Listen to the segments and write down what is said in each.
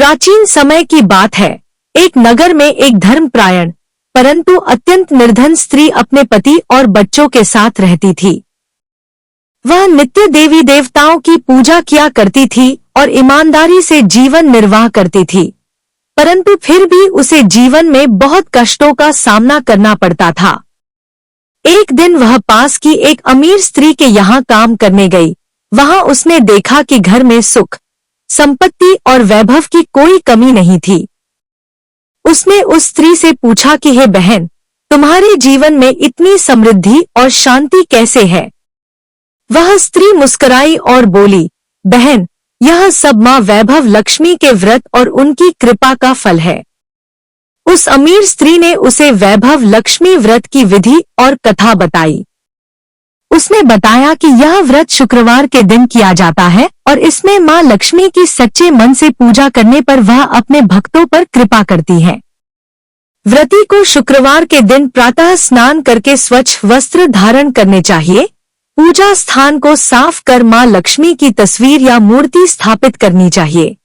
प्राचीन समय की बात है। एक नगर में एक धर्मपरायण परंतु अत्यंत निर्धन स्त्री अपने पति और बच्चों के साथ रहती थी। वह नित्य देवी देवताओं की पूजा किया करती थी और ईमानदारी से जीवन निर्वाह करती थी, परंतु फिर भी उसे जीवन में बहुत कष्टों का सामना करना पड़ता था। एक दिन वह पास की एक अमीर स्त्री के यहाँ काम करने गई। वहां उसने देखा कि घर में सुख, संपत्ति और वैभव की कोई कमी नहीं थी। उसने उस स्त्री से पूछा कि हे बहन, तुम्हारे जीवन में इतनी समृद्धि और शांति कैसे है? वह स्त्री मुस्कुराई और बोली, बहन, यह सब मां वैभव लक्ष्मी के व्रत और उनकी कृपा का फल है। उस अमीर स्त्री ने उसे वैभव लक्ष्मी व्रत की विधि और कथा बताई। उसने बताया कि यह व्रत शुक्रवार के दिन किया जाता है और इसमें मां लक्ष्मी की सच्चे मन से पूजा करने पर वह अपने भक्तों पर कृपा करती है। व्रती को शुक्रवार के दिन प्रातः स्नान करके स्वच्छ वस्त्र धारण करने चाहिए। पूजा स्थान को साफ कर मां लक्ष्मी की तस्वीर या मूर्ति स्थापित करनी चाहिए।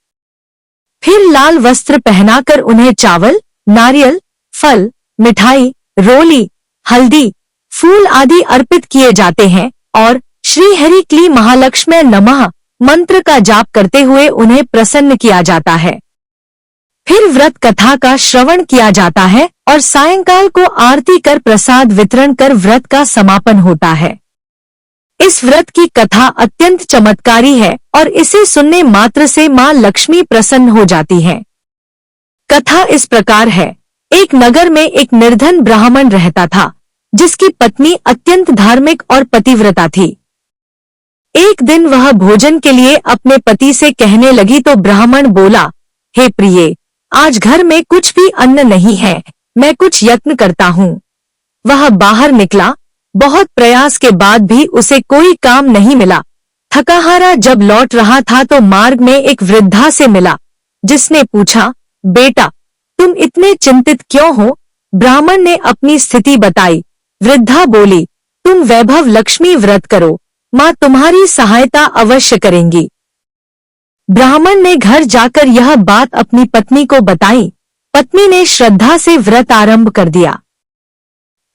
फिर लाल वस्त्र पहनाकर उन्हें चावल, नारियल, फल, मिठाई, रोली, हल्दी, फूल आदि अर्पित किए जाते हैं और श्री हरि क्ली महालक्ष्मी नमः मंत्र का जाप करते हुए उन्हें प्रसन्न किया जाता है। फिर व्रत कथा का श्रवण किया जाता है और सायंकाल को आरती कर प्रसाद वितरण कर व्रत का समापन होता है। इस व्रत की कथा अत्यंत चमत्कारी है और इसे सुनने मात्र से मां लक्ष्मी प्रसन्न हो जाती है। कथा इस प्रकार है। एक नगर में एक निर्धन ब्राह्मण रहता था, जिसकी पत्नी अत्यंत धार्मिक और पतिव्रता थी। एक दिन वह भोजन के लिए अपने पति से कहने लगी तो ब्राह्मण बोला, हे प्रिय, आज घर में कुछ भी अन्न नहीं है, मैं कुछ यत्न करता हूँ। वह बाहर निकला। बहुत प्रयास के बाद भी उसे कोई काम नहीं मिला। थकाहारा जब लौट रहा था तो मार्ग में एक वृद्धा से मिला, जिसने पूछा, बेटा, तुम इतने चिंतित क्यों हो? ब्राह्मण ने अपनी स्थिति बताई। वृद्धा बोली, तुम वैभव लक्ष्मी व्रत करो, मां तुम्हारी सहायता अवश्य करेंगी। ब्राह्मण ने घर जाकर यह बात अपनी पत्नी को बताई। पत्नी ने श्रद्धा से व्रत आरंभ कर दिया।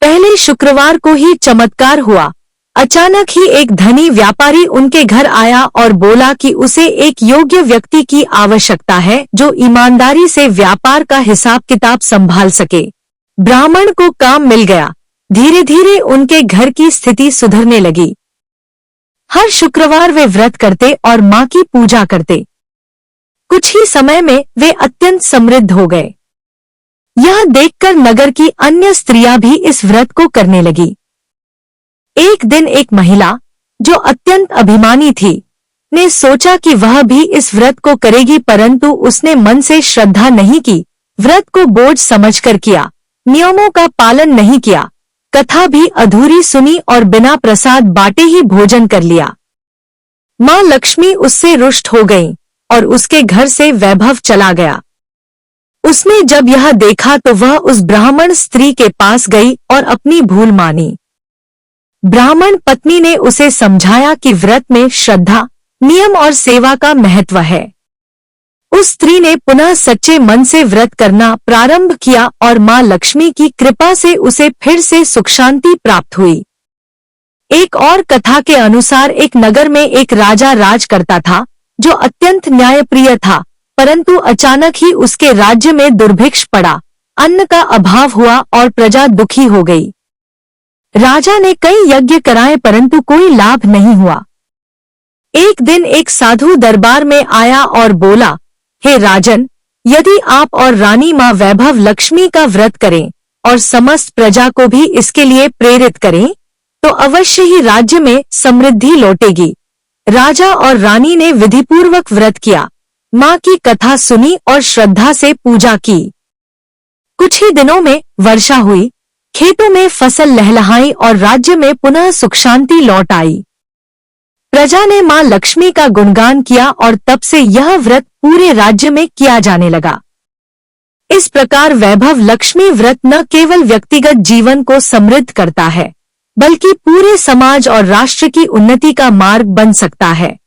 पहले शुक्रवार को ही चमत्कार हुआ। अचानक ही एक धनी व्यापारी उनके घर आया और बोला कि उसे एक योग्य व्यक्ति की आवश्यकता है जो ईमानदारी से व्यापार का हिसाब किताब संभाल सके। ब्राह्मण को काम मिल गया। धीरे धीरे उनके घर की स्थिति सुधरने लगी। हर शुक्रवार वे व्रत करते और मां की पूजा करते। कुछ ही समय में वे अत्यंत समृद्ध हो गए। यह देखकर नगर की अन्य स्त्रियां भी इस व्रत को करने लगी। एक दिन एक महिला, जो अत्यंत अभिमानी थी, ने सोचा कि वह भी इस व्रत को करेगी, परंतु उसने मन से श्रद्धा नहीं की। व्रत को बोझ समझकर किया, नियमों का पालन नहीं किया, कथा भी अधूरी सुनी और बिना प्रसाद बांटे ही भोजन कर लिया। मां लक्ष्मी उससे रुष्ट हो गईं और उसके घर से वैभव चला गया। उसने जब यह देखा तो वह उस ब्राह्मण स्त्री के पास गई और अपनी भूल मानी। ब्राह्मण पत्नी ने उसे समझाया कि व्रत में श्रद्धा, नियम और सेवा का महत्व है। उस स्त्री ने पुनः सच्चे मन से व्रत करना प्रारंभ किया और मां लक्ष्मी की कृपा से उसे फिर से सुख शांति प्राप्त हुई। एक और कथा के अनुसार एक नगर में एक राजा राज करता था, जो अत्यंत न्यायप्रिय था, परंतु अचानक ही उसके राज्य में दुर्भिक्ष पड़ा, अन्न का अभाव हुआ और प्रजा दुखी हो गई। राजा ने कई यज्ञ कराए परंतु कोई लाभ नहीं हुआ। एक दिन एक साधु दरबार में आया और बोला, हे राजन, यदि आप और रानी मां वैभव लक्ष्मी का व्रत करें और समस्त प्रजा को भी इसके लिए प्रेरित करें तो अवश्य ही राज्य में समृद्धि लौटेगी। राजा और रानी ने विधिपूर्वक व्रत किया, मां की कथा सुनी और श्रद्धा से पूजा की। कुछ ही दिनों में वर्षा हुई, खेतों में फसल लहलहाई और राज्य में पुनः सुख शांति लौट आई। प्रजा ने मां लक्ष्मी का गुणगान किया और तब से यह व्रत पूरे राज्य में किया जाने लगा। इस प्रकार वैभव लक्ष्मी व्रत न केवल व्यक्तिगत जीवन को समृद्ध करता है, बल्कि पूरे समाज और राष्ट्र की उन्नति का मार्ग बन सकता है।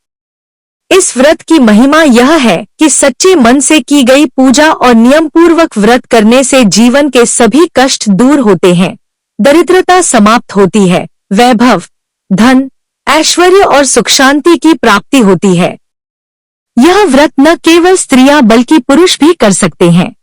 इस व्रत की महिमा यह है कि सच्चे मन से की गई पूजा और नियम पूर्वक व्रत करने से जीवन के सभी कष्ट दूर होते हैं, दरिद्रता समाप्त होती है, वैभव, धन, ऐश्वर्य और सुख शांति की प्राप्ति होती है। यह व्रत न केवल स्त्रियां बल्कि पुरुष भी कर सकते हैं।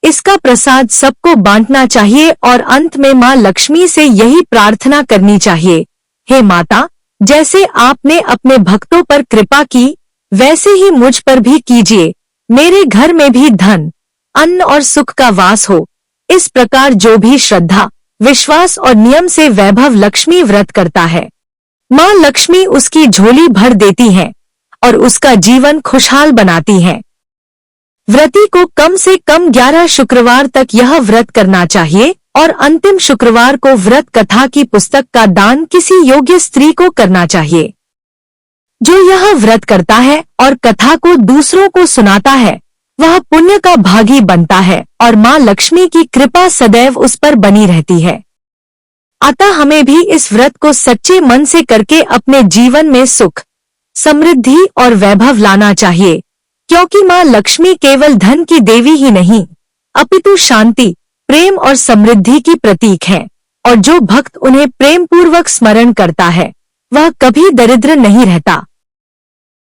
इसका प्रसाद सबको बांटना चाहिए और अंत में मां लक्ष्मी से यही प्रार्थना करनी चाहिए, हे माता, जैसे आपने अपने भक्तों पर कृपा की वैसे ही मुझ पर भी कीजिए, मेरे घर में भी धन, अन्न और सुख का वास हो। इस प्रकार जो भी श्रद्धा, विश्वास और नियम से वैभव लक्ष्मी व्रत करता है, मां लक्ष्मी उसकी झोली भर देती हैं और उसका जीवन खुशहाल बनाती हैं। व्रती को कम से कम 11 शुक्रवार तक यह व्रत करना चाहिए और अंतिम शुक्रवार को व्रत कथा की पुस्तक का दान किसी योग्य स्त्री को करना चाहिए। जो यह व्रत करता है और कथा को दूसरों को सुनाता है, वह पुण्य का भागी बनता है और मां लक्ष्मी की कृपा सदैव उस पर बनी रहती है। अतः हमें भी इस व्रत को सच्चे मन से करके अपने जीवन में सुख, समृद्धि और वैभव लाना चाहिए, क्योंकि मां लक्ष्मी केवल धन की देवी ही नहीं, अपितु शांति, प्रेम और समृद्धि की प्रतीक है, और जो भक्त उन्हें प्रेम पूर्वक स्मरण करता है, वह कभी दरिद्र नहीं रहता।